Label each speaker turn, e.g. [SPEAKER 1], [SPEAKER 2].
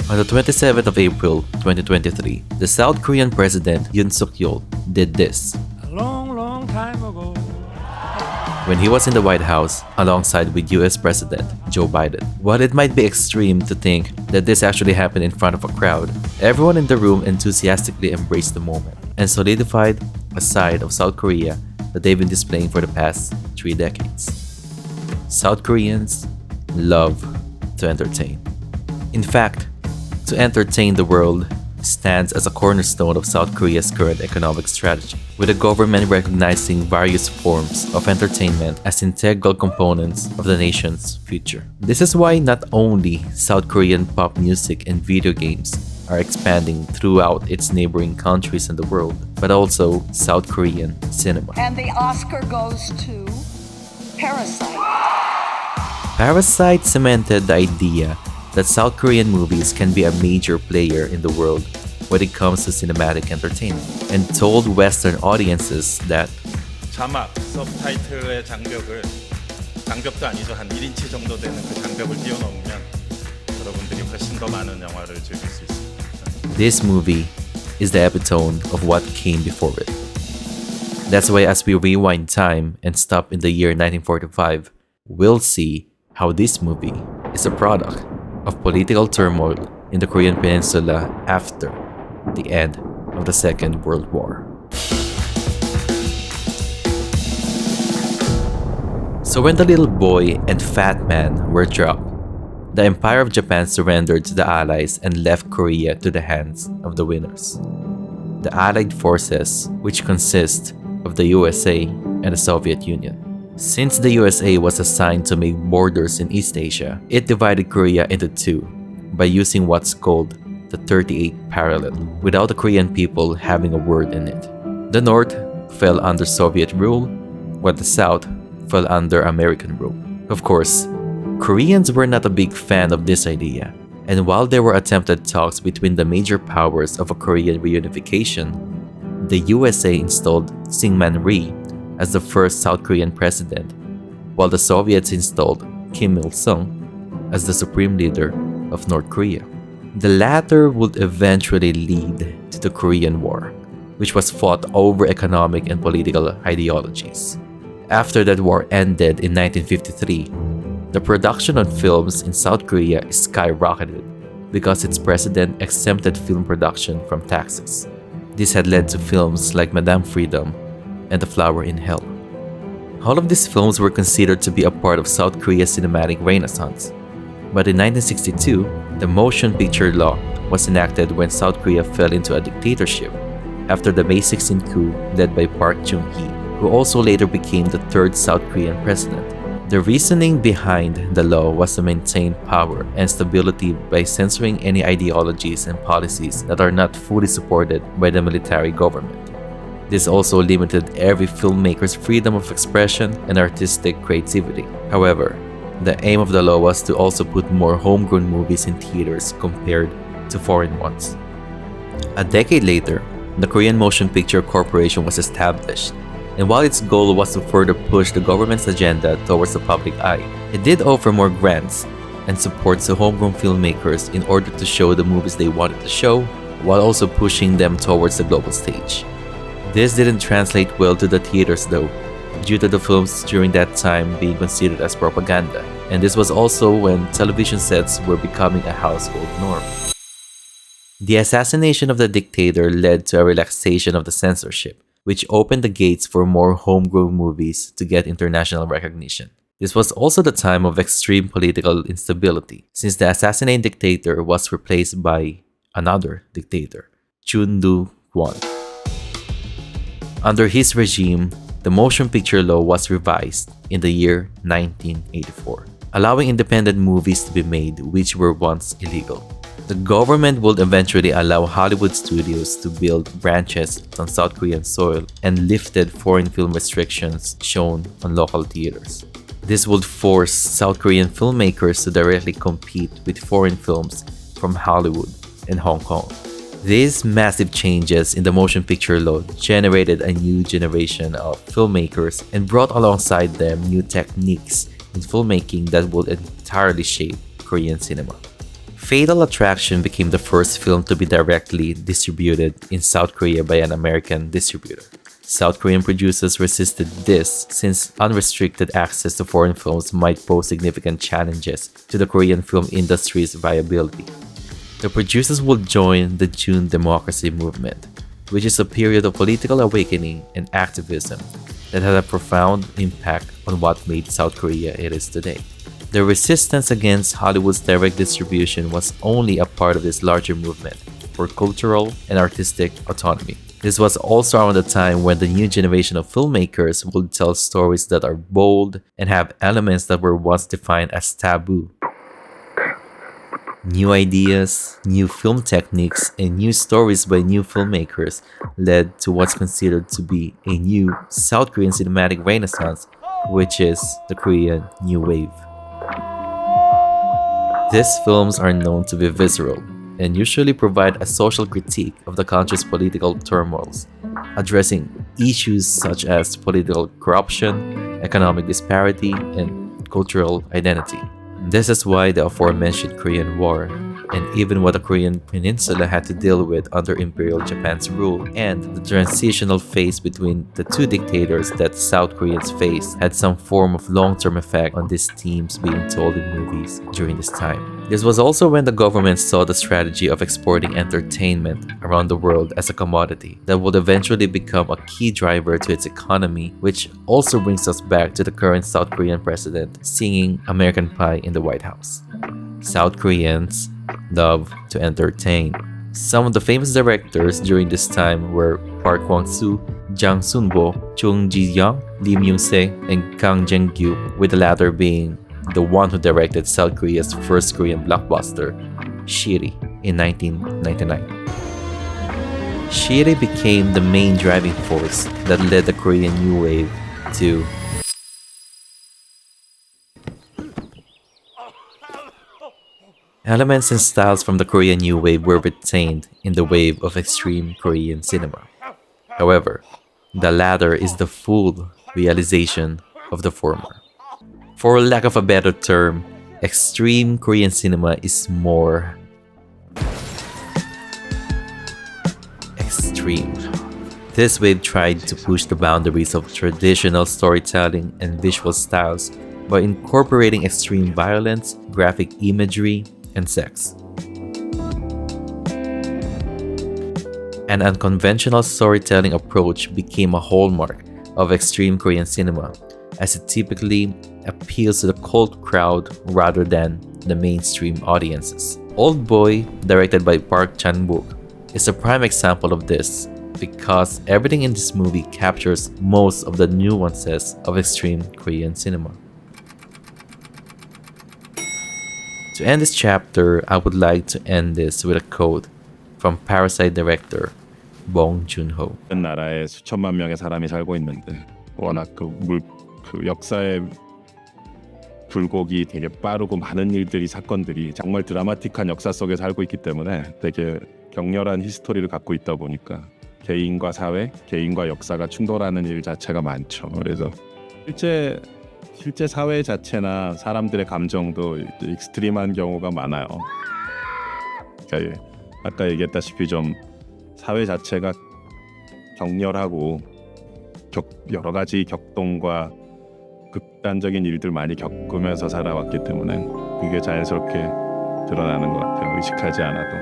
[SPEAKER 1] On the 27th of April 2023, the South Korean President Yoon Suk-yeol did this.
[SPEAKER 2] A long, long time ago.
[SPEAKER 1] When he was in the White House alongside with US President Joe Biden. While it might be extreme to think that this actually happened in front of a crowd, everyone in the room enthusiastically embraced the moment and solidified a side of South Korea that they've been displaying for the past 3 decades. South Koreans love to entertain. In fact, to entertain the world stands as a cornerstone of South Korea's current economic strategy, with the government recognizing various forms of entertainment as integral components of the nation's future. This is why not only South Korean pop music and video games are expanding throughout its neighboring countries in the world, but also South Korean cinema.
[SPEAKER 3] And the Oscar goes to Parasite.
[SPEAKER 1] Parasite cemented the idea that South Korean movies can be a major player in the world when it comes to cinematic entertainment, and told Western audiences that
[SPEAKER 4] 자막, 서브타이틀의 장벽도 아니죠. 한 1인치 정도 되는 그 장벽을 뛰어넘으면 여러분들이 훨씬 더 많은 영화를 즐길 수 있습니다.
[SPEAKER 1] this movie is the epitome of what came before it. That's why as we rewind time and stop in the year 1945, we'll see how this movie is a product of political turmoil in the Korean peninsula after the end of the Second World War. So when the little boy and fat man were dropped, the Empire of Japan surrendered to the Allies and left Korea to the hands of the winners. The Allied forces, which consist of the USA and the Soviet Union. Since the USA was assigned to make borders in East Asia, it divided Korea into two by using what's called the 38th parallel, without the Korean people having a word in it. The North fell under Soviet rule, while the South fell under American rule. Of course, Koreans were not a big fan of this idea, and while there were attempted talks between the major powers of a Korean reunification, the USA installed Syngman Rhee as the first South Korean president, while the Soviets installed Kim Il-sung as the supreme leader of North Korea. The latter would eventually lead to the Korean War, which was fought over economic and political ideologies. After that war ended in 1953, the production of films in South Korea skyrocketed because its president exempted film production from taxes. This had led to films like Madame Freedom and The Flower in Hell. All of these films were considered to be a part of South Korea's cinematic renaissance. But in 1962, the motion picture law was enacted when South Korea fell into a dictatorship after the May 16 coup led by Park Chung-hee, who also later became the third South Korean president. The reasoning behind the law was to maintain power and stability by censoring any ideologies and policies that are not fully supported by the military government. This also limited every filmmaker's freedom of expression and artistic creativity. However, the aim of the law was to also put more homegrown movies in theaters compared to foreign ones. A decade later, the Korean Motion Picture Corporation was established, and while its goal was to further push the government's agenda towards the public eye, it did offer more grants and support to homegrown filmmakers in order to show the movies they wanted to show, while also pushing them towards the global stage. This didn't translate well to the theaters though, due to the films during that time being considered as propaganda, and this was also when television sets were becoming a household norm. The assassination of the dictator led to a relaxation of the censorship, which opened the gates for more homegrown movies to get international recognition. This was also the time of extreme political instability, since the assassinated dictator was replaced by another dictator, Joon-ho. Under his regime, the motion picture law was revised in the year 1984, allowing independent movies to be made which were once illegal. The government would eventually allow Hollywood studios to build branches on South Korean soil and lifted foreign film restrictions shown on local theaters. This would force South Korean filmmakers to directly compete with foreign films from Hollywood and Hong Kong. These massive changes in the motion picture law generated a new generation of filmmakers and brought alongside them new techniques in filmmaking that would entirely shape Korean cinema. Fatal Attraction became the first film to be directly distributed in South Korea by an American distributor. South Korean producers resisted this since unrestricted access to foreign films might pose significant challenges to the Korean film industry's viability. The producers would join the June democracy movement, which is a period of political awakening and activism that had a profound impact on what made South Korea it is today. The resistance against Hollywood's direct distribution was only a part of this larger movement for cultural and artistic autonomy. This was also around the time when the new generation of filmmakers would tell stories that are bold and have elements that were once defined as taboo. New ideas, new film techniques, and new stories by new filmmakers led to what's considered to be a new South Korean cinematic renaissance, which is the Korean New Wave. These films are known to be visceral and usually provide a social critique of the country's political turmoils, addressing issues such as political corruption, economic disparity, and cultural identity. This is why the aforementioned Korean War, and even what the Korean peninsula had to deal with under Imperial Japan's rule, and the transitional phase between the two dictators that South Koreans faced had some form of long-term effect on these themes being told in movies during this time. This was also when the government saw the strategy of exporting entertainment around the world as a commodity that would eventually become a key driver to its economy, which also brings us back to the current South Korean president singing American Pie in the White House. South Koreans love to entertain. Some of the famous directors during this time were Park Kwang-soo, Jang Sun-bo, Chung Ji-young, Lim Yoon-se, and Kang Jang-gyu, with the latter being the one who directed South Korea's first Korean blockbuster, Shiri, in 1999. Shiri became the main driving force that led the Korean New Wave to elements and styles from the Korean New Wave were retained in the wave of extreme Korean cinema. However, the latter is the full realization of the former. For lack of a better term, extreme Korean cinema is more extreme. This wave tried to push the boundaries of traditional storytelling and visual styles by incorporating extreme violence, graphic imagery, and sex. An unconventional storytelling approach became a hallmark of extreme Korean cinema, as it typically appeals to the cult crowd rather than the mainstream audiences. Old Boy, directed by Park Chan-wook, is a prime example of this because everything in this movie captures most of the nuances of extreme Korean cinema. To end this chapter, I would like to end this with a quote from Parasite director Bong Joon-ho.
[SPEAKER 5] 나라에 수천만 명의 사람이 살고 있는데 워낙 그 역사의 굴곡이 되게 빠르고 많은 일들이 사건들이 정말 드라마틱한 역사 속에 살고 있기 때문에 되게 격렬한 히스토리를 갖고 있다 보니까 개인과 사회, 개인과 역사가 충돌하는 일 자체가 많죠. 그래서 실제 사회 자체나 사람들의 감정도 익스트림한 경우가 많아요. 그러니까 아까 얘기했다시피 좀 사회 자체가 격렬하고 여러 가지 격동과 극단적인 일들 많이 겪으면서 살아왔기 때문에 그게 자연스럽게 드러나는 것 같아요. 의식하지 않아도.